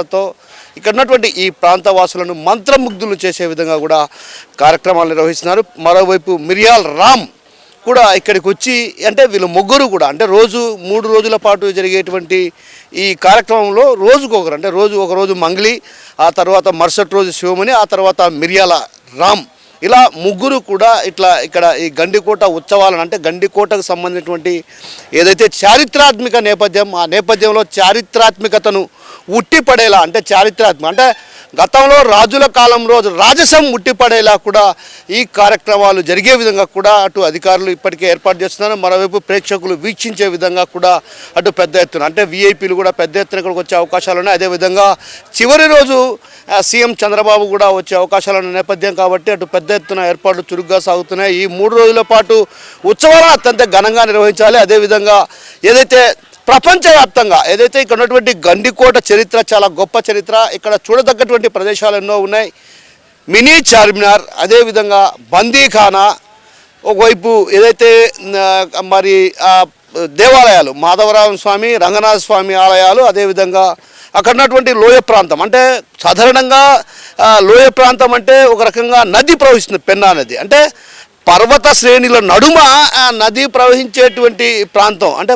తో ఇక్కడ ఉన్నటువంటి ఈ ప్రాంత వాసులను మంత్రముగ్ధులు చేసే విధంగా కూడా కార్యక్రమాలు నిర్వహిస్తున్నారు. మరోవైపు మిరియాల్ రామ్ కూడా ఇక్కడికి వచ్చి అంటే వీళ్ళు ముగ్గురు కూడా అంటే రోజు 3 రోజుల పాటు జరిగేటువంటి ఈ కార్యక్రమంలో రోజుకొకరు అంటే ఒక రోజు మంగ్లీ, ఆ తర్వాత మరుసటి రోజు శివమణి, ఆ తర్వాత మిరియాల రామ్, ఇలా ముగ్గురు కూడా ఇట్లా ఇక్కడ ఈ గండికోట ఉత్సవాలను అంటే గండికోటకు సంబంధించినటువంటి ఏదైతే చారిత్రాత్మక నేపథ్యం ఆ నేపథ్యంలో చారిత్రాత్మకతను ఉట్టిపడేలా అంటే అంటే గతంలో రాజుల కాలంలో రాజసం ఉట్టిపడేలా కూడా ఈ కార్యక్రమాలు జరిగే విధంగా కూడా అటు అధికారులు ఇప్పటికే ఏర్పాటు చేస్తున్నారు. మరోవైపు ప్రేక్షకులు వీక్షించే విధంగా కూడా అటు పెద్ద ఎత్తున అంటే వీఐపీలు కూడా పెద్ద ఎత్తున ఇక్కడికి వచ్చే అవకాశాలు ఉన్నాయి. అదేవిధంగా చివరి రోజు సీఎం చంద్రబాబు కూడా వచ్చే అవకాశాలు ఉన్న నేపథ్యం కాబట్టి అటు పెద్ద ఎత్తున ఏర్పాట్లు చురుగ్గా సాగుతున్నాయి. ఈ 3 రోజుల పాటు ఉత్సవాలను అత్యంత ఘనంగా నిర్వహించాలి. అదేవిధంగా ఏదైతే ప్రపంచవ్యాప్తంగా ఏదైతే ఇక్కడ ఉన్నటువంటి గండికోట చరిత్ర చాలా గొప్ప చరిత్ర, ఇక్కడ చూడదగ్గటువంటి ప్రదేశాలు ఎన్నో ఉన్నాయి. మినీ చార్మినార్, అదేవిధంగా బందీఖానా, ఒకవైపు ఏదైతే మరి దేవాలయాలు మాధవరామ స్వామి, రంగనాథ స్వామి ఆలయాలు, అదేవిధంగా అక్కడ ఉన్నటువంటి లోయ ప్రాంతం అంటే సాధారణంగా లోయ ప్రాంతం అంటే ఒక రకంగా నది ప్రవహిస్తుంది, పెన్నా నది అంటే పర్వత శ్రేణుల నడుమ నది ప్రవహించేటువంటి ప్రాంతం అంటే